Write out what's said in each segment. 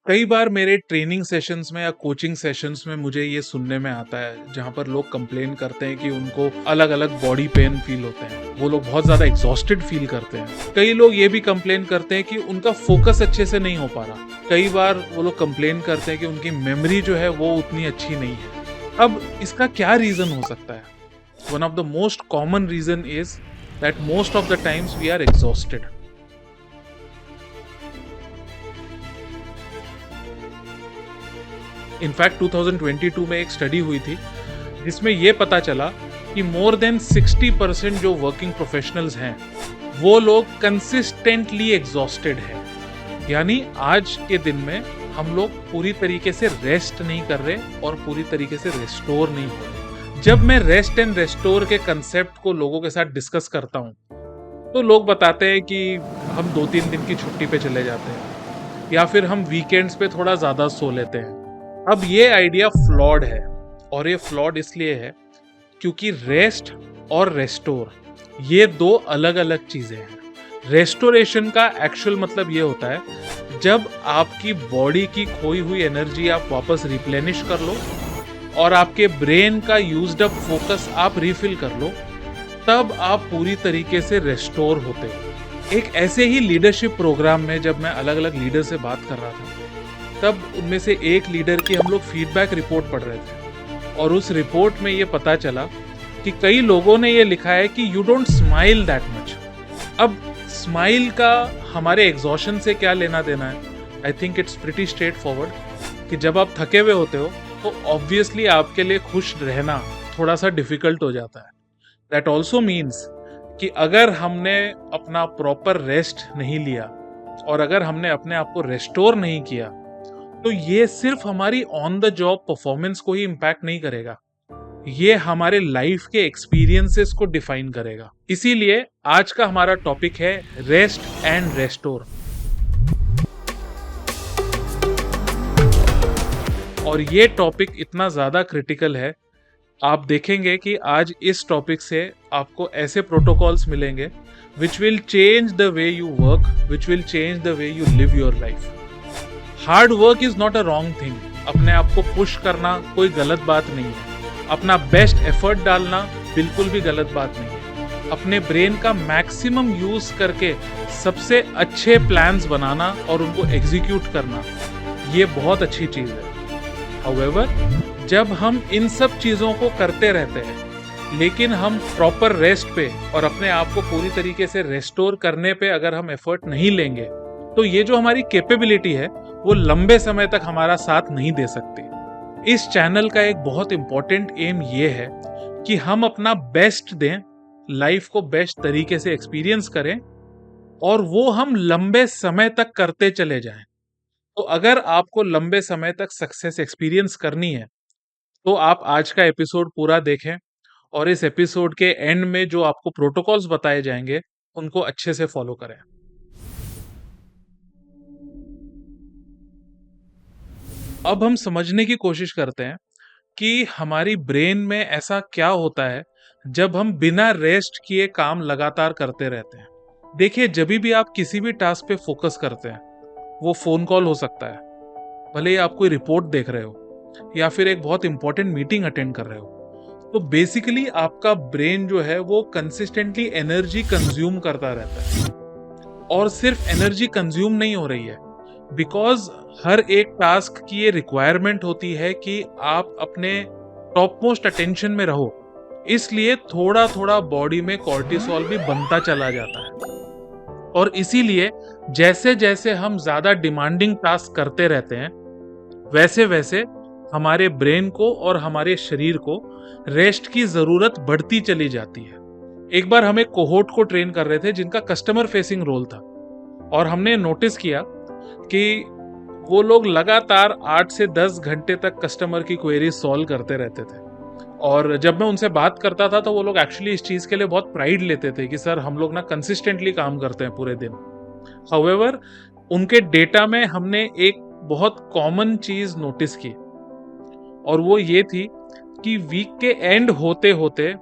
कई बार मेरे training sessions में या कोचिंग सेशंस में मुझे ये सुनने में आता है जहाँ पर लोग कंप्लेन करते हैं कि उनको अलग अलग बॉडी पेन फील होते हैं, वो लोग बहुत ज्यादा एग्जॉस्टेड फील करते हैं। कई लोग ये भी कंप्लेन करते हैं कि उनका फोकस अच्छे से नहीं हो पा रहा। कई बार वो लोग कंप्लेन करते हैं कि उनकी मेमोरी जो है वो उतनी अच्छी नहीं है। अब इसका क्या रीजन हो सकता है? One of the most common reason is that most of the times we are exhausted. In fact 2022 में एक स्टडी हुई थी जिसमें यह पता चला कि मोर देन 60% जो वर्किंग प्रोफेशनल्स हैं वो लोग कंसिस्टेंटली एग्जॉस्टेड हैं। यानी आज के दिन में हम लोग पूरी तरीके से रेस्ट नहीं कर रहे और पूरी तरीके से रेस्टोर नहीं हो रहे। जब मैं रेस्ट एंड रेस्टोर के कंसेप्ट को लोगों के साथ डिस्कस करता हूं तो लोग बताते हैं कि हम 2-3 दिन की छुट्टी पे चले जाते हैं या फिर हम वीकेंड्स पे थोड़ा ज्यादा सो लेते हैं। अब ये आइडिया फ्लॉड है और ये फ्लॉड इसलिए है क्योंकि रेस्ट और रेस्टोर ये दो अलग अलग चीजें हैं। रेस्टोरेशन का एक्चुअल मतलब ये होता है जब आपकी बॉडी की खोई हुई एनर्जी आप वापस रिप्लेनिश कर लो और आपके ब्रेन का यूज्ड अप फोकस आप रिफिल कर लो, तब आप पूरी तरीके से रेस्टोर होते हो। एक ऐसे ही लीडरशिप प्रोग्राम में जब मैं अलग अलग लीडर से बात कर रहा था तब उनमें से एक लीडर की हम लोग फीडबैक रिपोर्ट पढ़ रहे थे और उस रिपोर्ट में ये पता चला कि कई लोगों ने ये लिखा है कि you don't smile that much. अब स्माइल का हमारे एग्जॉशन से क्या लेना देना है? I think it's pretty straight forward कि जब आप थके हुए होते हो तो ऑब्वियसली आपके लिए खुश रहना थोड़ा सा डिफिकल्ट हो जाता है। दैट ऑल्सो मीन्स कि अगर हमने अपना प्रॉपर रेस्ट नहीं लिया और अगर हमने अपने आप को रेस्टोर नहीं किया तो ये सिर्फ हमारी ऑन द जॉब परफॉर्मेंस को ही इम्पैक्ट नहीं करेगा, ये हमारे लाइफ के एक्सपीरियंसेस को डिफाइन करेगा। इसीलिए आज का हमारा टॉपिक है रेस्ट एंड रेस्टोर। और ये टॉपिक इतना ज्यादा क्रिटिकल है, आप देखेंगे कि आज इस टॉपिक से आपको ऐसे प्रोटोकॉल्स मिलेंगे which will change the way you work, which will change the way you live your life. Hard work is not a wrong thing. अपने आप को पुश करना कोई गलत बात नहीं है। अपना बेस्ट एफर्ट डालना बिल्कुल भी गलत बात नहीं है। अपने ब्रेन का मैक्सिमम यूज करके सबसे अच्छे प्लान्स बनाना और उनको एग्जीक्यूट करना ये बहुत अच्छी चीज है। हाउएवर जब हम इन सब चीजों को करते रहते हैं लेकिन हम प्रॉपर रेस्ट पे और अपने आप को पूरी तरीके से रेस्टोर करने पे अगर हम एफर्ट नहीं लेंगे तो ये जो हमारी कैपेबिलिटी है वो लंबे समय तक हमारा साथ नहीं दे सकती। इस चैनल का एक बहुत इंपॉर्टेंट एम ये है कि हम अपना बेस्ट दें, लाइफ को बेस्ट तरीके से एक्सपीरियंस करें और वो हम लंबे समय तक करते चले जाएं। तो अगर आपको लंबे समय तक सक्सेस एक्सपीरियंस करनी है तो आप आज का एपिसोड पूरा देखें और इस एपिसोड के एंड में जो आपको प्रोटोकॉल्स बताए जाएंगे उनको अच्छे से फॉलो करें। अब हम समझने की कोशिश करते हैं कि हमारी ब्रेन में ऐसा क्या होता है जब हम बिना रेस्ट किए काम लगातार करते रहते हैं। देखिए, जब भी आप किसी भी टास्क पे फोकस करते हैं, वो फोन कॉल हो सकता है, भले ही आप कोई रिपोर्ट देख रहे हो या फिर एक बहुत इंपॉर्टेंट मीटिंग अटेंड कर रहे हो, तो बेसिकली आपका ब्रेन जो है वो कंसिस्टेंटली एनर्जी कंज्यूम करता रहता है। और सिर्फ एनर्जी कंज्यूम नहीं हो रही है, बिकॉज हर एक टास्क की ये रिक्वायरमेंट होती है कि आप अपने टॉप मोस्ट अटेंशन में रहो, इसलिए थोड़ा थोड़ा बॉडी में कॉर्टिसोल भी बनता चला जाता है। और इसीलिए जैसे जैसे हम ज्यादा डिमांडिंग टास्क करते रहते हैं वैसे वैसे हमारे ब्रेन को और हमारे शरीर को रेस्ट की जरूरत बढ़ती चली जाती है। एक बार हम एक कोहोर्ट को ट्रेन कर रहे थे जिनका कस्टमर फेसिंग रोल था और हमने नोटिस किया कि वो लोग लगातार 8 से 10 घंटे तक कस्टमर की क्वेरी सॉल्व करते रहते थे। और जब मैं उनसे बात करता था तो वो लोग एक्चुअली इस चीज के लिए बहुत प्राइड लेते थे कि सर हम लोग ना कंसिस्टेंटली काम करते हैं पूरे दिन। हाउएवर उनके डेटा में हमने एक बहुत कॉमन चीज नोटिस की और वो ये थी कि वीक के एंड होते होते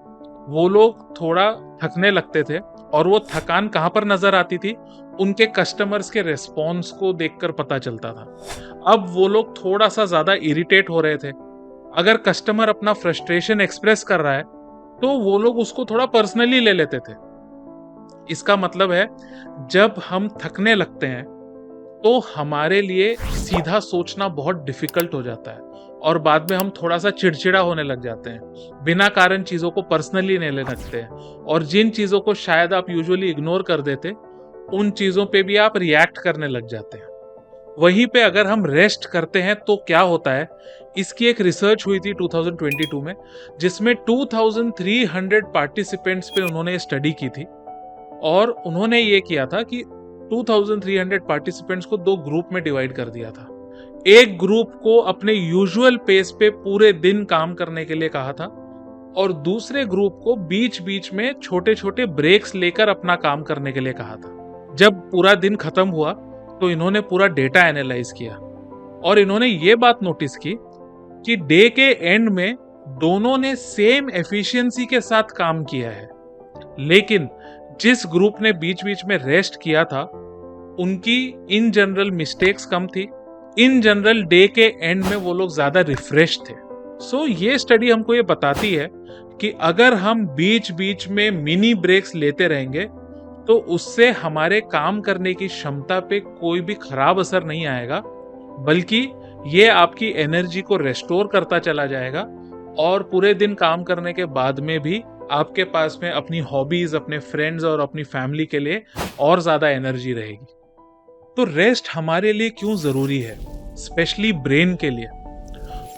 वो लोग थोड़ा थकने लगते थे और वो थकान कहाँ पर नजर आती थी? उनके कस्टमर्स के रेस्पॉन्स को देखकर पता चलता था। अब वो लोग थोड़ा सा ज्यादा इरिटेट हो रहे थे। अगर कस्टमर अपना फ्रस्ट्रेशन एक्सप्रेस कर रहा है तो वो लोग उसको थोड़ा पर्सनली ले लेते थे। इसका मतलब है जब हम थकने लगते हैं तो हमारे लिए सीधा सोचना बहुत डिफिकल्ट हो जाता है और बाद में हम थोड़ा सा चिड़चिड़ा होने लग जाते हैं, बिना कारण चीजों को पर्सनली लेने लगते हैं और जिन चीजों को शायद आप यूजुअली इग्नोर कर देते उन चीजों पे भी आप रिएक्ट करने लग जाते हैं। वहीं पे अगर हम रेस्ट करते हैं तो क्या होता है, इसकी एक रिसर्च हुई थी 2022 में जिसमें 2300 पार्टिसिपेंट्स पे उन्होंने स्टडी की थी और उन्होंने ये किया था कि 2300 पार्टिसिपेंट्स को दो ग्रुप में डिवाइड कर दिया था। एक ग्रुप को अपने यूजुअल पेस पे पूरे दिन काम करने के लिए कहा था और दूसरे ग्रुप को बीच बीच में छोटे छोटे ब्रेक्स लेकर अपना काम करने के लिए कहा था। जब पूरा दिन खत्म हुआ तो इन्होंने पूरा डेटा एनालाइज किया और इन्होंने ये बात नोटिस की कि डे के एंड में दोनों ने सेम एफिशिएंसी के साथ काम किया है, लेकिन जिस ग्रुप ने बीच बीच में रेस्ट किया था उनकी इन जनरल मिस्टेक्स कम थी। इन जनरल डे के एंड में वो लोग ज्यादा रिफ्रेश थे। सो ये स्टडी हमको ये बताती है कि अगर हम बीच बीच में मिनी ब्रेक्स लेते रहेंगे तो उससे हमारे काम करने की क्षमता पे कोई भी खराब असर नहीं आएगा, बल्कि ये आपकी एनर्जी को रेस्टोर करता चला जाएगा और पूरे दिन काम करने के बाद में भी आपके पास में अपनी हॉबीज, अपने फ्रेंड्स और अपनी फैमिली के लिए और ज्यादा एनर्जी रहेगी। तो रेस्ट हमारे लिए क्यों जरूरी है, स्पेशली ब्रेन के लिए?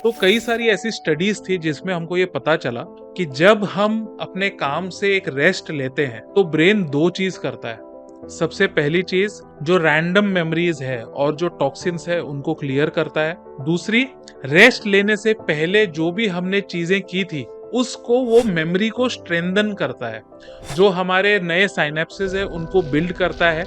तो कई सारी ऐसी स्टडीज थी जिसमें हमको ये पता चला कि जब हम अपने काम से एक रेस्ट लेते हैं तो ब्रेन दो चीज करता है। सबसे पहली चीज जो रैंडम मेमोरीज है और जो टॉक्सिन्स है उनको क्लियर करता है। दूसरी, रेस्ट लेने से पहले जो भी हमने चीजें की थी उसको वो मेमोरी को स्ट्रेंथन करता है, जो हमारे नए साइनेप्सेस है उनको बिल्ड करता है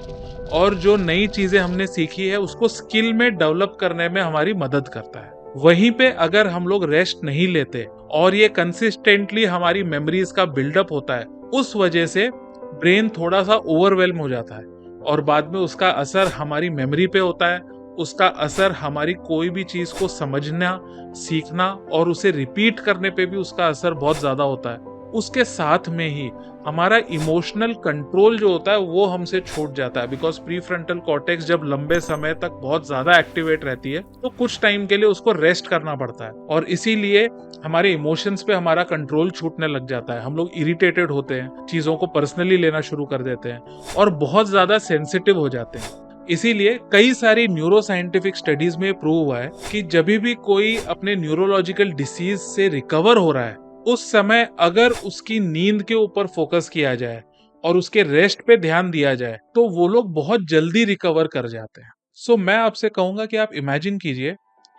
और जो नई चीजें हमने सीखी है उसको स्किल में डेवलप करने में हमारी मदद करता है। वहीं पे अगर हम लोग रेस्ट नहीं लेते और ये कंसिस्टेंटली हमारी मेमोरीज का बिल्डअप होता है, उस वजह से ब्रेन थोड़ा सा ओवरवेल्म हो जाता है और बाद में उसका असर हमारी मेमोरी पे होता है, उसका असर हमारी कोई भी चीज को समझना, सीखना और उसे रिपीट करने पे भी उसका असर बहुत ज्यादा होता है। उसके साथ में ही हमारा इमोशनल कंट्रोल जो होता है वो हमसे छूट जाता है, बिकॉज प्रीफ्रंटल कॉर्टेक्स जब लंबे समय तक बहुत ज्यादा एक्टिवेट रहती है तो कुछ टाइम के लिए उसको रेस्ट करना पड़ता है और इसीलिए हमारे इमोशंस पे हमारा कंट्रोल छूटने लग जाता है। हम लोग इरिटेटेड होते हैं, चीजों को पर्सनली लेना शुरू कर देते हैं और बहुत ज्यादा सेंसिटिव हो जाते हैं। इसीलिए कई सारी न्यूरो साइंटिफिक स्टडीज में प्रूव हुआ है कि जब भी कोई अपने न्यूरोलॉजिकल डिसीज से रिकवर हो रहा है उस समय अगर उसकी नींद के ऊपर फोकस किया जाए और उसके रेस्ट पे ध्यान दिया जाए तो वो लोग बहुत जल्दी रिकवर कर जाते हैं। सो मैं आपसे कहूंगा कि आप इमेजिन कीजिए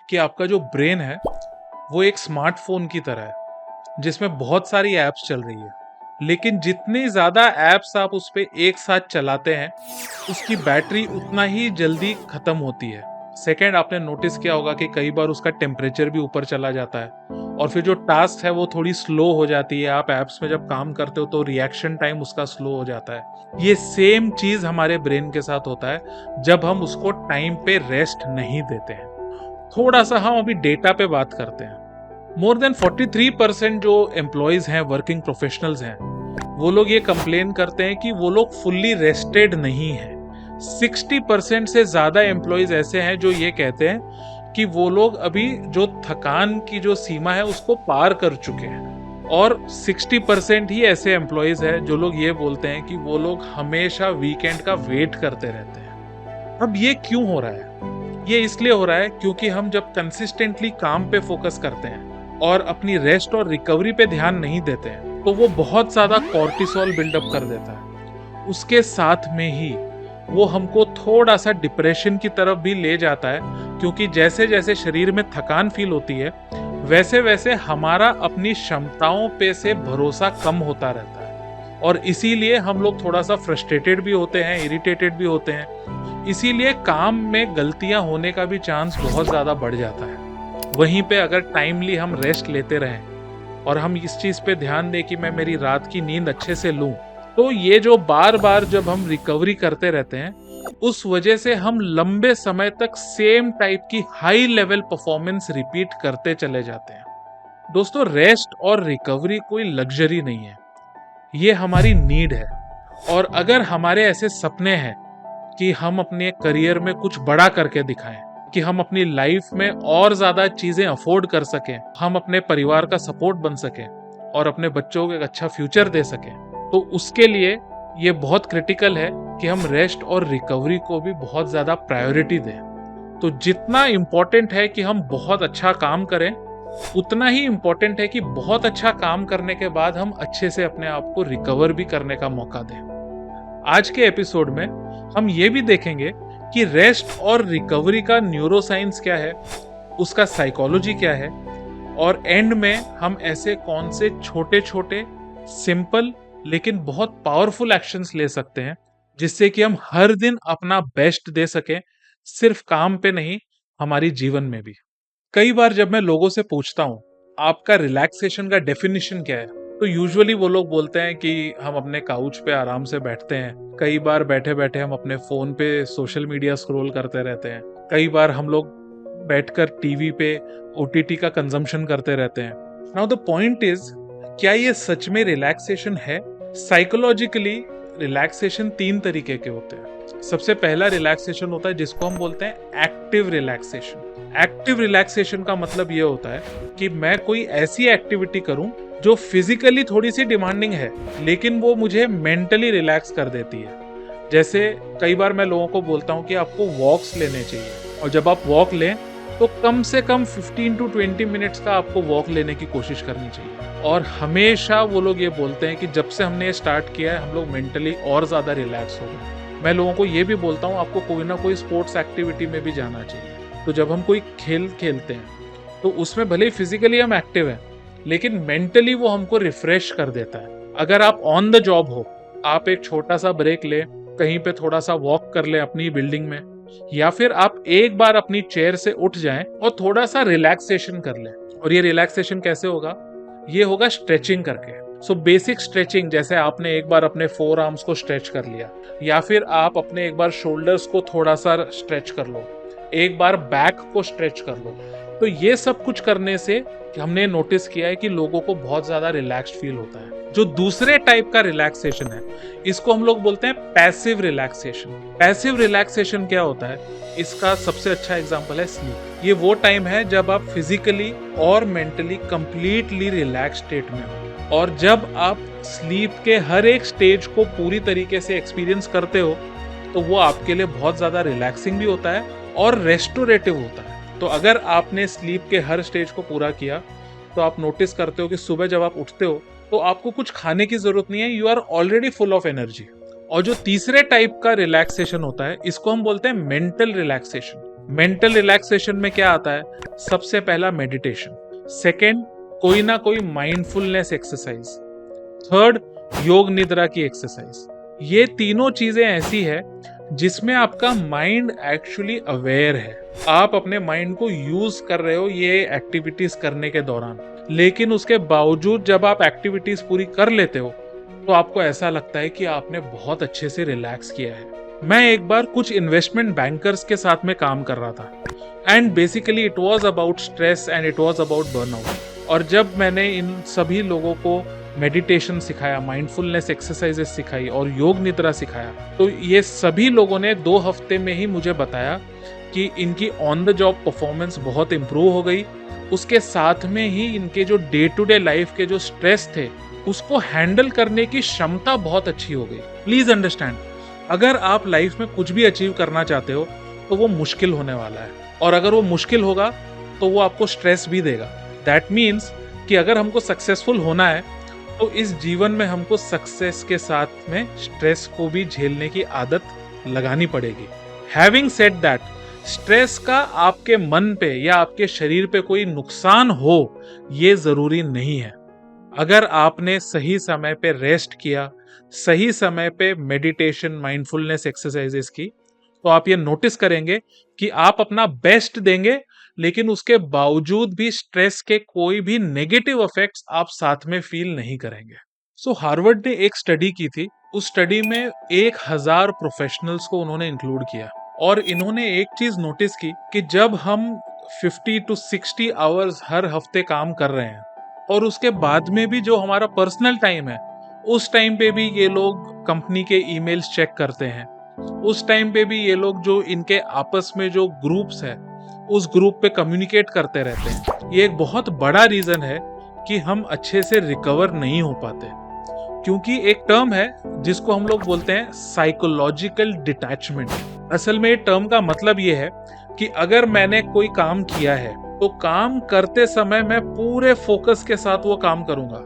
कि आपका जो ब्रेन है वो एक स्मार्टफोन की तरह है जिसमें बहुत सारी एप्स चल रही है, लेकिन जितनी ज्यादा एप्स आप उस पे एक साथ चलाते हैं उसकी बैटरी उतना ही जल्दी खत्म होती है। सेकेंड, आपने नोटिस किया होगा कि कई बार उसका टेम्परेचर भी ऊपर चला जाता है और फिर जो टास्क है वो थोड़ी स्लो हो जाती है। आप एप्स में जब काम करते हो तो रिएक्शन टाइम उसका स्लो हो जाता है। ये सेम चीज हमारे ब्रेन के साथ होता है जब हम उसको टाइम पे रेस्ट नहीं देते हैं। थोड़ा सा हम अभी डेटा पे बात करते हैं। मोर देन 43% जो एम्प्लॉयज हैं, वर्किंग प्रोफेशनल्स हैं, वो लोग ये कंप्लेन करते हैं कि वो लोग फुल्ली रेस्टेड नहीं है। 60% से ज्यादा एम्प्लॉयज ऐसे हैं जो ये कहते हैं कि वो लोग अभी जो थकान की जो सीमा है उसको पार कर चुके हैं और 60% ही ऐसे एम्प्लॉयज हैं जो लोग ये बोलते हैं कि वो लोग हमेशा वीकेंड का वेट करते रहते हैं। अब ये क्यों हो रहा है? ये इसलिए हो रहा है क्योंकि हम जब कंसिस्टेंटली काम पे फोकस करते हैं और अपनी रेस्ट और रिकवरी पे ध्यान नहीं देते हैं तो वो बहुत ज्यादा कॉर्टिसोल बिल्डअप कर देता है। उसके साथ में ही वो हमको थोड़ा सा डिप्रेशन की तरफ भी ले जाता है, क्योंकि जैसे जैसे शरीर में थकान फील होती है वैसे वैसे हमारा अपनी क्षमताओं पे से भरोसा कम होता रहता है और इसीलिए हम लोग थोड़ा सा फ्रस्ट्रेटेड भी होते हैं, इरिटेटेड भी होते हैं। इसीलिए काम में गलतियां होने का भी चांस बहुत ज्यादा बढ़ जाता है। वहीं पे अगर टाइमली हम रेस्ट लेते रहें और हम इस चीज पे ध्यान दें कि मैं मेरी रात की नींद अच्छे से लूं, तो ये जो बार बार जब हम रिकवरी करते रहते हैं उस वजह से हम लंबे समय तक सेम टाइप की हाई लेवल परफॉर्मेंस रिपीट करते चले जाते हैं। दोस्तों, रेस्ट और रिकवरी कोई लग्जरी नहीं है, ये हमारी नीड है। और अगर हमारे ऐसे सपने हैं कि हम अपने करियर में कुछ बड़ा करके दिखाएं, कि हम अपनी लाइफ में और ज्यादा चीजें अफोर्ड कर सकें, हम अपने परिवार का सपोर्ट बन सकें और अपने बच्चों को एक अच्छा फ्यूचर दे सकें, तो उसके लिए ये बहुत क्रिटिकल है कि हम रेस्ट और रिकवरी को भी बहुत ज्यादा प्रायोरिटी दें। तो जितना इम्पोर्टेंट है कि हम बहुत अच्छा काम करें, उतना ही इम्पोर्टेंट है कि बहुत अच्छा काम करने के बाद हम अच्छे से अपने आप को रिकवर भी करने का मौका दें। आज के एपिसोड में हम ये भी देखेंगे कि रेस्ट और रिकवरी का न्यूरोसाइंस क्या है, उसका साइकोलॉजी क्या है, और एंड में हम ऐसे कौन से छोटे छोटे सिंपल लेकिन बहुत पावरफुल एक्शंस ले सकते हैं जिससे कि हम हर दिन अपना बेस्ट दे सकें, सिर्फ काम पे नहीं, हमारी जीवन में भी। कई बार जब मैं लोगों से पूछता हूँ आपका रिलैक्सेशन का डेफिनेशन क्या है, तो यूजुअली वो लोग बोलते हैं कि हम अपने काउच पे आराम से बैठते हैं, कई बार बैठे बैठे हम अपने फोन पे सोशल मीडिया स्क्रॉल करते रहते हैं, कई बार हम लोग बैठकर टीवी पे ओटीटी का कंजम्पशन करते रहते हैं। नाउ द पॉइंट इज, क्या ये सच में रिलैक्सेशन है? साइकोलॉजिकली रिलैक्सेशन 3 तरीके के होते हैं। सबसे पहला रिलैक्सेशन होता है जिसको हम बोलते हैं एक्टिव रिलैक्सेशन। एक्टिव रिलैक्सेशन का मतलब ये होता है कि मैं कोई ऐसी एक्टिविटी करूं जो फिजिकली थोड़ी सी डिमांडिंग है, लेकिन वो मुझे मेंटली रिलैक्स कर देती है। जैसे कई बार मैं लोगों को बोलता हूं कि आपको वॉक्स लेने चाहिए, और जब आप वॉक लें तो कम से कम 15 to 20 मिनट्स का आपको वॉक लेने की कोशिश करनी चाहिए। और हमेशा वो लोग ये बोलते हैं कि जब से हमने ये स्टार्ट किया है हम लोग मेंटली और ज़्यादा रिलैक्स हो गए। मैं लोगों को ये भी बोलता हूँ आपको कोई ना कोई स्पोर्ट्स एक्टिविटी में भी जाना चाहिए। तो जब हम कोई खेल खेलते हैं तो उसमें भले ही फिजिकली हम एक्टिव हैं, लेकिन मेंटली वो हमको रिफ्रेश कर देता है। अगर आप ऑन द जॉब हो, आप एक छोटा सा ब्रेक ले, कहीं पे थोड़ा सा वॉक कर ले अपनी बिल्डिंग में, या फिर आप एक बार अपनी चेयर से उठ जाएं और थोड़ा सा रिलैक्सेशन कर लें। और ये रिलैक्सेशन कैसे होगा? ये होगा स्ट्रेचिंग करके। सो बेसिक स्ट्रेचिंग, जैसे आपने एक बार अपने 4 आर्म्स को स्ट्रेच कर लिया, या फिर आप अपने एक बार शोल्डर्स को थोड़ा सा स्ट्रेच कर लो, एक बार बैक को स्ट्रेच कर लो। तो ये सब कुछ करने से हमने नोटिस किया है कि लोगों को बहुत ज्यादा रिलैक्स्ड फील होता है। जो दूसरे टाइप का रिलैक्सेशन है, इसको हम लोग बोलते हैं पैसिव रिलैक्सेशन। पैसिव रिलैक्सेशन क्या होता है? इसका सबसे अच्छा एग्जांपल है स्लीप। ये वो टाइम है जब आप फिजिकली और मेंटली कंप्लीटली रिलैक्स स्टेट में हो, और जब आप स्लीप के हर एक स्टेज को पूरी तरीके से एक्सपीरियंस करते हो तो वो आपके लिए बहुत ज्यादा रिलैक्सिंग भी होता है और रेस्टोरेटिव होता है। तो अगर आपने स्लीप के हर स्टेज को पूरा किया तो आप नोटिस करते हो कि सुबह जब आप उठते हो तो आपको कुछ खाने की जरूरत नहीं है, you are already full of energy. और जो तीसरे टाइप का रिलैक्सेशन होता है, इसको हम बोलते हैं मेंटल रिलैक्सेशन। मेंटल रिलैक्सेशन में क्या आता है? सबसे पहला मेडिटेशन, सेकेंड कोई ना कोई माइंडफुलनेस एक्सरसाइज, थर्ड योग निद्रा की एक्सरसाइज। ये तीनों चीजें ऐसी है जिसमें आपका माइंड एक्चुअली अवेयर है, आप अपने माइंड को यूज कर रहे हो ये एक्टिविटीज करने के दौरान, लेकिन उसके बावजूद जब आप एक्टिविटीज पूरी कर लेते हो तो आपको ऐसा लगता है कि आपने बहुत अच्छे से रिलैक्स किया है। मैं एक बार कुछ इन्वेस्टमेंट बैंकर्स के साथ में काम कर रहा था, and basically it was about stress and it was about burnout. और जब मैंने इन सभी लोगों को मेडिटेशन सिखाया, माइंडफुलनेस एक्सरसाइजेस सिखाई और योग निद्रा सिखाया, तो ये सभी लोगों ने 2 हफ्ते में ही मुझे बताया कि इनकी ऑन द जॉब परफॉर्मेंस बहुत इंप्रूव हो गई। उसके साथ में ही इनके जो डे टू डे लाइफ के जो स्ट्रेस थे उसको हैंडल करने की क्षमता बहुत अच्छी हो गई। प्लीज अंडरस्टैंड, अगर आप लाइफ में कुछ भी अचीव करना चाहते हो तो वो मुश्किल होने वाला है, और अगर वो मुश्किल होगा तो वो आपको स्ट्रेस भी देगा। दैट मीन्स कि अगर हमको सक्सेसफुल होना है तो इस जीवन में हमको सक्सेस के साथ में स्ट्रेस को भी झेलने की आदत लगानी पड़ेगी। हैविंग सेड दैट, स्ट्रेस का आपके मन पे या आपके शरीर पे कोई नुकसान हो ये जरूरी नहीं है। अगर आपने सही समय पे रेस्ट किया, सही समय पे मेडिटेशन, माइंडफुलनेस एक्सरसाइजेस की, तो आप ये नोटिस करेंगे कि आप अपना बेस्ट देंगे, लेकिन उसके बावजूद भी स्ट्रेस के कोई भी नेगेटिव इफेक्ट्स आप साथ में फील नहीं करेंगे। सो हार्वर्ड ने एक स्टडी की थी। उस स्टडी में 1000 प्रोफेशनल्स को उन्होंने इंक्लूड किया और इन्होंने एक चीज नोटिस की कि जब हम 50 to 60 आवर्स हर हफ्ते काम कर रहे हैं और उसके बाद में भी जो हमारा पर्सनल टाइम है, उस टाइम पे भी ये लोग कंपनी के ईमेल्स चेक करते हैं, उस टाइम पे भी ये लोग जो इनके आपस में जो ग्रुप्स है उस ग्रुप पे कम्युनिकेट करते रहते हैं। ये एक बहुत बड़ा रीजन है कि हम अच्छे से रिकवर नहीं हो पाते, क्योंकि एक टर्म है जिसको हम लोग बोलते हैं साइकोलॉजिकल डिटैचमेंट। असल में टर्म का मतलब ये है कि अगर मैंने कोई काम किया है तो काम करते समय मैं पूरे फोकस के साथ वो काम करूंगा,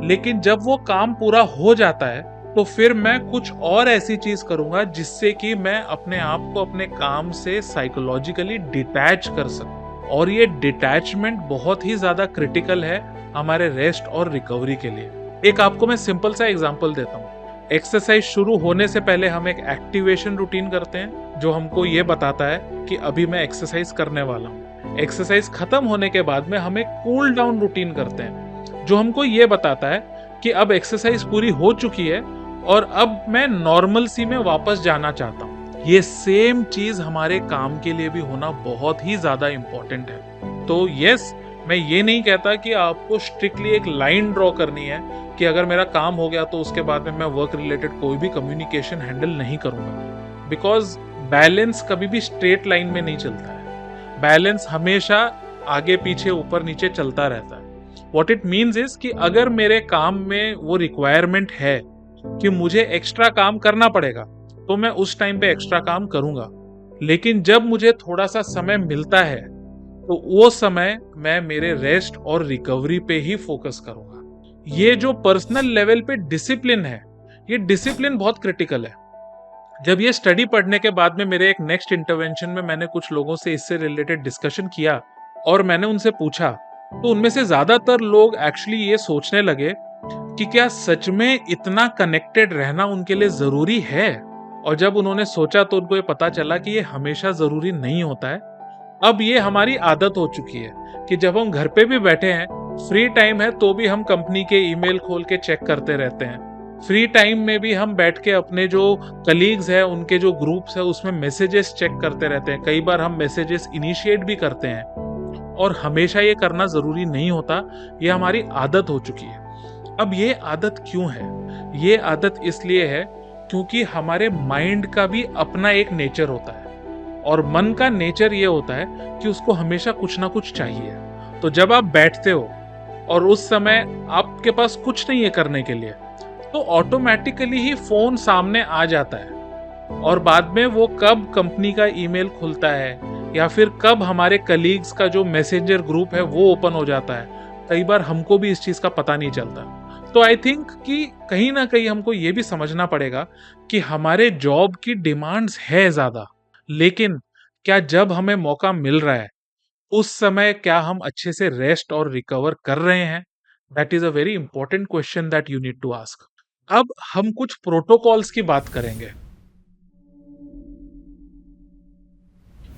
लेकिन जब वो काम पूरा हो जाता है तो फिर मैं कुछ और ऐसी चीज करूंगा जिससे कि मैं अपने आप को अपने काम से साइकोलॉजिकली डिटैच कर सकूं। और ये डिटैचमेंट बहुत ही ज्यादा क्रिटिकल है हमारे रेस्ट और रिकवरी के लिए। एक आपको मैं सिंपल सा एग्जांपल देता हूँ। एक्सरसाइज शुरू होने से पहले हम एक एक्टिवेशन रूटीन करते हैं जो हमको ये बताता है कि अभी मैं एक्सरसाइज करने वाला हूँ। एक्सरसाइज खत्म होने के बाद में हम एक कूल डाउन रूटीन करते हैं जो हमको ये बताता है कि अब एक्सरसाइज पूरी हो चुकी है और अब मैं नॉर्मल सी में वापस जाना चाहता हूँ। ये सेम चीज हमारे काम के लिए भी होना बहुत ही ज्यादा इंपॉर्टेंट है। तो यस, मैं ये नहीं कहता कि आपको स्ट्रिक्टली एक लाइन ड्रॉ करनी है कि अगर मेरा काम हो गया तो उसके बाद में मैं वर्क रिलेटेड कोई भी कम्युनिकेशन हैंडल नहीं करूंगा, बिकॉज बैलेंस कभी भी स्ट्रेट लाइन में नहीं चलता है। बैलेंस हमेशा आगे पीछे ऊपर नीचे चलता रहता है। व्हाट इट मीन्स इज कि अगर मेरे काम में वो रिक्वायरमेंट है कि मुझे एक्स्ट्रा काम करना पड़ेगा तो मैं उस टाइम पे एक्स्ट्रा काम करूंगा, लेकिन जब मुझे थोड़ा सा समय मिलता है तो वो समय मैं मेरे रेस्ट और रिकवरी पे ही फोकस करूंगा। ये जो पर्सनल लेवल पे डिसिप्लिन है, ये डिसिप्लिन बहुत क्रिटिकल है। जब ये स्टडी पढ़ने के बाद में मेरे एक नेक्स्ट इंटरवेंशन में मैंने कुछ लोगों से इससे रिलेटेड डिस्कशन किया और मैंने उनसे पूछा, तो उनमें से ज्यादातर लोग एक्चुअली ये सोचने लगे कि क्या सच में इतना कनेक्टेड रहना उनके लिए जरूरी है। और जब उन्होंने सोचा तो उनको ये पता चला कि ये हमेशा जरूरी नहीं होता है। अब ये हमारी आदत हो चुकी है कि जब हम घर पे भी बैठे हैं, फ्री टाइम है तो भी हम कंपनी के ईमेल खोल के चेक करते रहते हैं। फ्री टाइम में भी हम बैठ के अपने जो कलीग्स हैं उनके जो ग्रुप्स है उसमें मैसेजेस चेक करते रहते हैं। कई बार हम मैसेजेस इनिशिएट भी करते हैं और हमेशा ये करना जरूरी नहीं होता। ये हमारी आदत हो चुकी है। अब ये आदत क्यों है? ये आदत इसलिए है क्योंकि हमारे माइंड का भी अपना एक नेचर होता है और मन का नेचर ये होता है कि उसको हमेशा कुछ ना कुछ चाहिए। तो जब आप बैठते हो और उस समय आपके पास कुछ नहीं है करने के लिए, तो ऑटोमेटिकली ही फोन सामने आ जाता है और बाद में वो कब कंपनी का ईमेल खुलता है या फिर कब हमारे कलीग्स का जो मैसेंजर ग्रुप है वो ओपन हो जाता है, कई बार हमको भी इस चीज का पता नहीं चलता। तो आई थिंक कि कहीं ना कहीं हमको ये भी समझना पड़ेगा कि हमारे जॉब की डिमांड्स है ज्यादा, लेकिन क्या जब हमें मौका मिल रहा है उस समय क्या हम अच्छे से रेस्ट और रिकवर कर रहे हैं? That is a very important question that you need to ask. अब हम कुछ प्रोटोकॉल्स की बात करेंगे।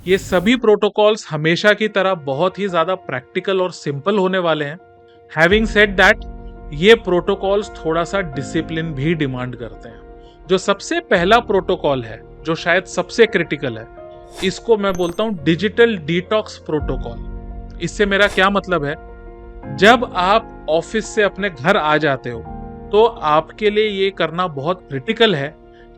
ये सभी प्रोटोकॉल्स हमेशा की तरह बहुत ही ज्यादा प्रैक्टिकल और सिंपल होने वाले हैं। हैविंग सेड दैट, ये प्रोटोकॉल्स थोड़ा सा डिसिप्लिन भी डिमांड करते हैं। जो सबसे पहला प्रोटोकॉल है, जो शायद सबसे क्रिटिकल है, इसको मैं बोलता हूं डिजिटल डिटॉक्स प्रोटोकॉल। इससे मेरा क्या मतलब है? जब आप ऑफिस से अपने घर आ जाते हो तो आपके लिए ये करना बहुत क्रिटिकल है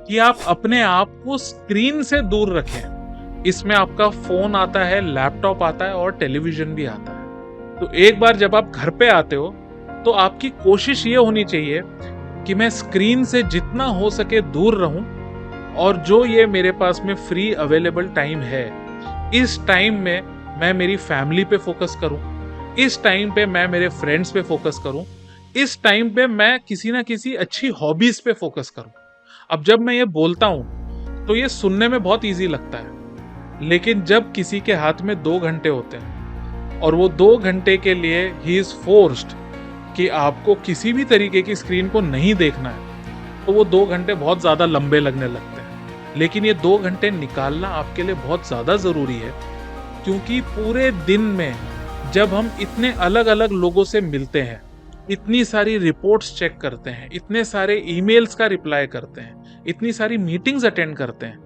कि आप अपने आप को स्क्रीन से दूर रखें। इसमें आपका फोन आता है, लैपटॉप आता है और टेलीविजन भी आता है। तो एक बार जब आप घर पे आते हो तो आपकी कोशिश ये होनी चाहिए कि मैं स्क्रीन से जितना हो सके दूर रहूं और जो ये मेरे पास में फ्री अवेलेबल टाइम है, इस टाइम में मैं मेरी फैमिली पे फोकस करूं, इस टाइम पे मैं मेरे फ्रेंड्स पे फोकस करूं, इस टाइम पे मैं किसी ना किसी अच्छी हॉबीज पे फोकस करूं। अब जब मैं ये बोलता हूं तो ये सुनने में बहुत इजी लगता है, लेकिन जब किसी के हाथ में 2 घंटे होते हैं और वो 2 घंटे के लिए ही इज फोर्स्ड कि आपको किसी भी तरीके की स्क्रीन को नहीं देखना है, तो वो 2 घंटे बहुत ज्यादा लंबे लगने लगते हैं। लेकिन ये 2 घंटे निकालना आपके लिए बहुत ज्यादा जरूरी है, क्योंकि पूरे दिन में जब हम इतने अलग अलग लोगों से मिलते हैं इतनी सारी रिपोर्ट्स चेक करते हैं, इतने सारे ईमेल्स का रिप्लाई करते हैं, इतनी सारी मीटिंग्स अटेंड करते हैं,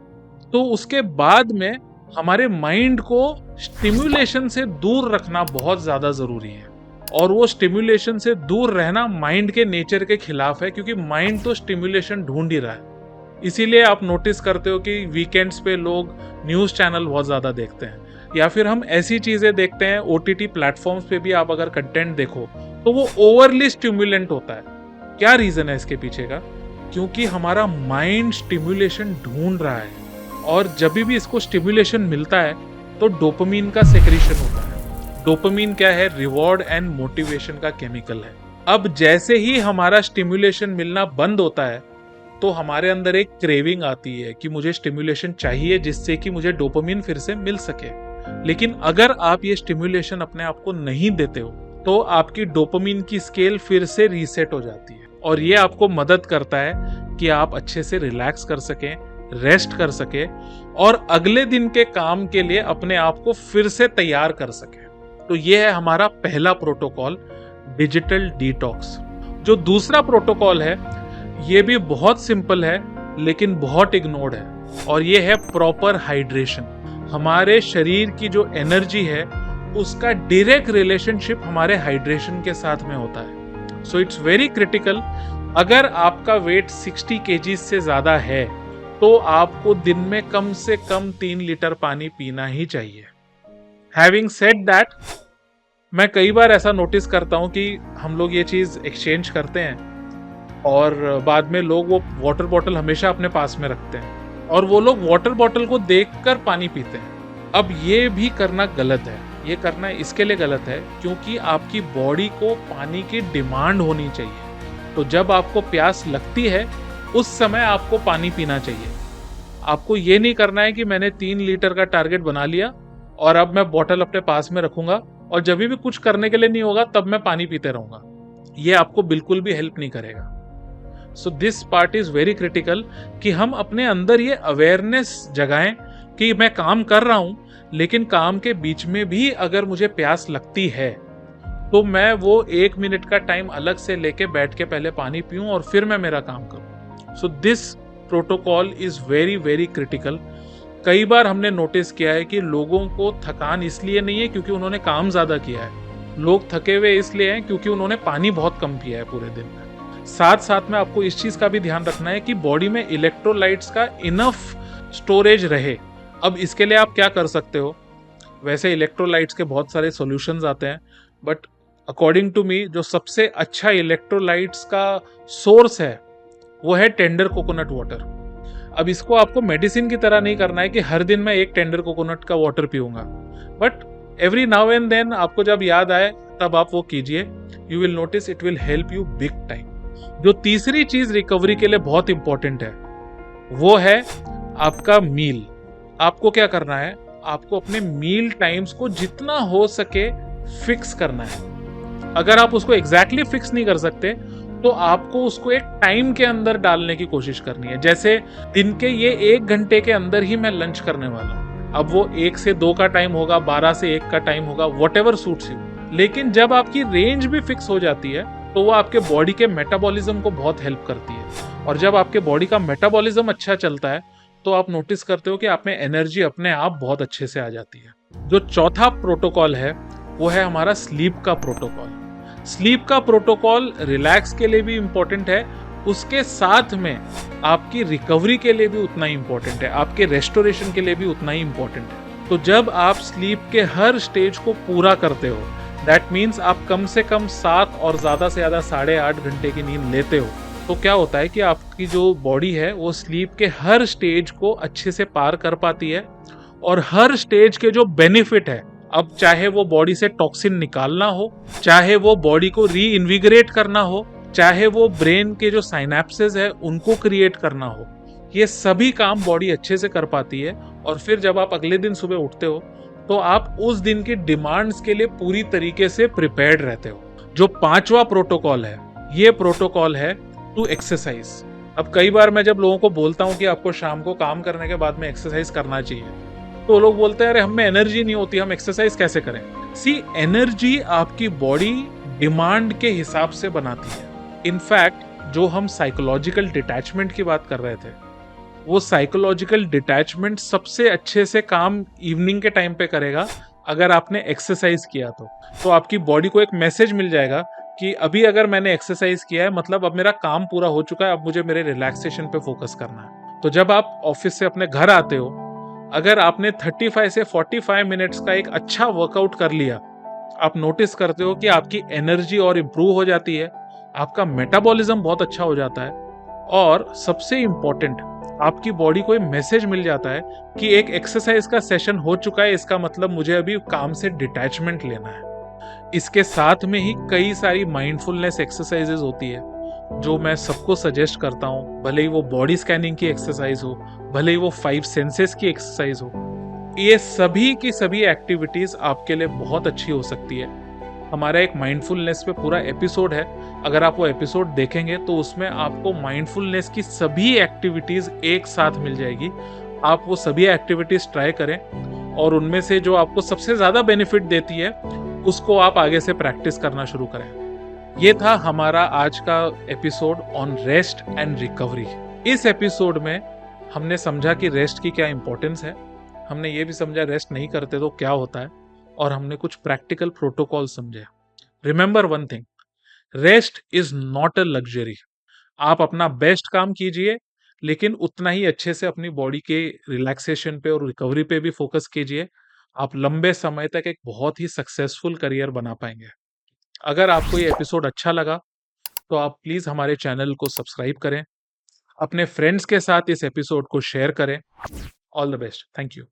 तो उसके बाद में हमारे माइंड को स्टिम्युलेशन से दूर रखना बहुत ज्यादा जरूरी है। और वो स्टिम्युलेशन से दूर रहना माइंड के नेचर के खिलाफ है, क्योंकि माइंड तो स्टिम्युलेशन ढूंढ ही रहा है। इसीलिए आप नोटिस करते हो कि वीकेंड्स पे लोग न्यूज चैनल बहुत ज्यादा देखते हैं, या फिर हम ऐसी चीजें देखते हैं ओटीटी प्लेटफॉर्म्स पे भी। आप अगर कंटेंट देखो तो वो ओवरली स्टिम्युलेंट होता है। क्या रीजन है इसके पीछे का? क्योंकि हमारा माइंड स्टिम्युलेशन ढूंढ रहा है, और जब भी इसको स्टिम्युलेशन मिलता है तो डोपामीन का सेक्रेशन होता है। डोपामीन क्या है? रिवॉर्ड एंड मोटिवेशन का केमिकल है। अब जैसे ही हमारा स्टिम्युलेशन मिलना बंद होता है तो हमारे अंदर एक क्रेविंग आती है कि मुझे स्टिम्युलेशन चाहिए, जिससे कि मुझे डोपामीन फिर से मिल सके। लेकिन अगर आप ये स्टिम्युलेशन अपने आप को नहीं देते हो तो आपकी डोपामीन की स्केल फिर से रीसेट हो जाती है, और ये आपको मदद करता है कि आप अच्छे से रिलैक्स कर सकें, रेस्ट कर सके, और अगले दिन के काम के लिए अपने आप को फिर से तैयार कर सके। तो ये है हमारा पहला प्रोटोकॉल, डिजिटल डिटॉक्स। जो दूसरा प्रोटोकॉल है ये भी बहुत सिंपल है लेकिन बहुत इग्नोर्ड है, और ये है प्रॉपर हाइड्रेशन। हमारे शरीर की जो एनर्जी है उसका डायरेक्ट रिलेशनशिप हमारे हाइड्रेशन के साथ में होता है। So it's very critical. अगर आपका वेट 60 kg से ज्यादा है तो आपको दिन में कम से कम 3 लीटर पानी पीना ही चाहिए। हैविंग सेड दैट, मैं कई बार ऐसा नोटिस करता हूं कि हम लोग ये चीज एक्सचेंज करते हैं और बाद में लोग वो वाटर बॉटल हमेशा अपने पास में रखते हैं, और वो लोग वाटर बॉटल को देखकर पानी पीते हैं। अब ये भी करना गलत है। ये करना इसके लिए गलत है क्योंकि आपकी बॉडी को पानी की डिमांड होनी चाहिए। तो जब आपको प्यास लगती है उस समय आपको पानी पीना चाहिए। आपको ये नहीं करना है कि मैंने 3 लीटर का टारगेट बना लिया और अब मैं बॉटल अपने पास में रखूंगा और जब भी कुछ करने के लिए नहीं होगा तब मैं पानी पीते रहूंगा। ये आपको बिल्कुल भी हेल्प नहीं करेगा। So this part is very critical कि हम अपने अंदर ये अवेयरनेस जगाएं कि मैं काम कर रहा हूं, लेकिन काम के बीच में भी अगर मुझे प्यास लगती है तो मैं वो 1 मिनट का टाइम अलग से लेके बैठ के पहले पानी पीऊं और फिर मैं मेरा काम करूं। So this protocol is very very critical. कई बार हमने नोटिस किया है कि लोगों को थकान इसलिए नहीं है क्योंकि उन्होंने काम ज्यादा किया है। लोग थके हुए इसलिए हैं क्योंकि उन्होंने पानी बहुत कम पिया है पूरे दिन में। साथ साथ में आपको इस चीज का भी ध्यान रखना है कि बॉडी में इलेक्ट्रोलाइट्स का इनफ स्टोरेज रहे। अब इसके लिए आप क्या कर सकते हो? वैसे इलेक्ट्रोलाइट्स के बहुत सारे सॉल्यूशंस आते हैं, बट अकॉर्डिंग टू मी जो सबसे अच्छा इलेक्ट्रोलाइट्स का सोर्स है वो है टेंडर कोकोनट वाटर। अब इसको आपको मेडिसिन की तरह नहीं करना है कि हर दिन मैं एक टेंडर कोकोनट का वाटर पीऊंगा, but every now and then आपको जब याद आए तब आप वो कीजिए। You will notice it will help you big time. जो तीसरी चीज रिकवरी के लिए बहुत इंपॉर्टेंट है वो है आपका मील। आपको क्या करना है? आपको अपने मील टाइम्स को जितना हो सके फिक्स करना है। अगर आप उसको एग्जैक्टली फिक्स नहीं कर सकते तो आपको उसको एक टाइम के अंदर डालने की कोशिश करनी है। जैसे दिन के ये 1 घंटे के अंदर ही मैं लंच करने वाला हूँ। अब वो 1 से 2 का टाइम होगा, 12 से 1 का टाइम होगा, व्हाटएवर सूट्स यू। लेकिन जब आपकी रेंज भी फिक्स हो जाती है तो वो आपके बॉडी के मेटाबॉलिज्म को बहुत हेल्प करती है, और जब आपके बॉडी का मेटाबॉलिज्म अच्छा चलता है तो आप नोटिस करते हो कि आप में एनर्जी अपने आप बहुत अच्छे से आ जाती है। जो चौथा प्रोटोकॉल है वो है हमारा स्लीप का प्रोटोकॉल। स्लीप का प्रोटोकॉल रिलैक्स के लिए भी इंपॉर्टेंट है, उसके साथ में आपकी रिकवरी के लिए भी उतना ही इंपॉर्टेंट है, आपके रेस्टोरेशन के लिए भी उतना ही इंपॉर्टेंट है। तो जब आप स्लीप के हर स्टेज को पूरा करते हो, दैट मीन्स आप कम से कम 7 और ज्यादा से ज्यादा 8.5 घंटे की नींद लेते हो, तो क्या होता है कि आपकी जो बॉडी है वो स्लीप के हर स्टेज को अच्छे से पार कर पाती है, और हर स्टेज के जो बेनिफिट है, अब चाहे वो बॉडी से टॉक्सिन निकालना हो, चाहे वो बॉडी को री इन्विगरेट करना हो, चाहे वो ब्रेन के जो साइनेप्सेस है उनको क्रिएट करना हो, ये सभी काम बॉडी अच्छे से कर पाती है। और फिर जब आप अगले दिन सुबह उठते हो तो आप उस दिन की डिमांड्स के लिए पूरी तरीके से प्रिपेयर्ड रहते हो। जो 5वां प्रोटोकॉल है, ये प्रोटोकॉल है टू एक्सरसाइज। अब कई बार मैं जब लोगों को बोलता हूँ कि आपको शाम को काम करने के बाद में एक्सरसाइज करना चाहिए, तो लोग बोलते हैं अरे हम में एनर्जी नहीं होती, हम एक्सरसाइज कैसे करें? सी, एनर्जी आपकी बॉडी डिमांड के हिसाब से बनाती है। इनफैक्ट जो हम साइकोलॉजिकल डिटैचमेंट की बात कर रहे थे, वो साइकोलॉजिकल डिटैचमेंट सबसे अच्छे से काम इवनिंग के टाइम पे करेगा अगर आपने एक्सरसाइज किया तो आपकी बॉडी को एक मैसेज मिल जाएगा कि अभी अगर मैंने एक्सरसाइज किया है मतलब अब मेरा काम पूरा हो चुका है, अब मुझे मेरे रिलैक्सेशन पे फोकस करना है। तो जब आप ऑफिस से अपने घर आते हो, अगर आपने 35 से 45 मिनट्स का एक अच्छा वर्कआउट कर लिया, आप नोटिस करते हो कि आपकी एनर्जी और इम्प्रूव हो जाती है, आपका मेटाबॉलिज्म बहुत अच्छा हो जाता है, और सबसे इंपॉर्टेंट, आपकी बॉडी को एक मैसेज मिल जाता है कि एक एक्सरसाइज का सेशन हो चुका है, इसका मतलब मुझे अभी काम से डिटैचमेंट लेना है। इसके साथ में ही कई सारी माइंडफुलनेस एक्सरसाइजेज होती है जो मैं सबको सजेस्ट करता हूँ, भले ही वो बॉडी स्कैनिंग की एक्सरसाइज हो, भले ही वो 5 सेंसेस की एक्सरसाइज हो। ये सभी की सभी एक्टिविटीज आपके लिए बहुत अच्छी हो सकती है। हमारा एक माइंडफुलनेस पे पूरा एपिसोड है, अगर आप वो एपिसोड देखेंगे तो उसमें आपको माइंडफुलनेस की सभी एक्टिविटीज एक साथ मिल जाएगी। आप वो सभी एक्टिविटीज ट्राई करें और उनमें से जो आपको सबसे ज्यादा बेनिफिट देती है उसको आप आगे से प्रैक्टिस करना शुरू करें। ये था हमारा आज का episode on rest and recovery. इस एपिसोड में हमने समझा कि रेस्ट की क्या इंपॉर्टेंस है, हमने ये भी समझा रेस्ट नहीं करते तो क्या होता है, और हमने कुछ प्रैक्टिकल प्रोटोकॉल समझे। Remember one thing, rest is not a luxury. आप अपना बेस्ट काम कीजिए, लेकिन उतना ही अच्छे से अपनी बॉडी के रिलैक्सेशन पे और रिकवरी पे भी फोकस कीजिए। आप लंबे समय तक एक बहुत ही सक्सेसफुल करियर बना पाएंगे। अगर आपको ये एपिसोड अच्छा लगा तो आप प्लीज हमारे चैनल को सब्सक्राइब करें, अपने फ्रेंड्स के साथ इस एपिसोड को शेयर करें। All the best, thank you.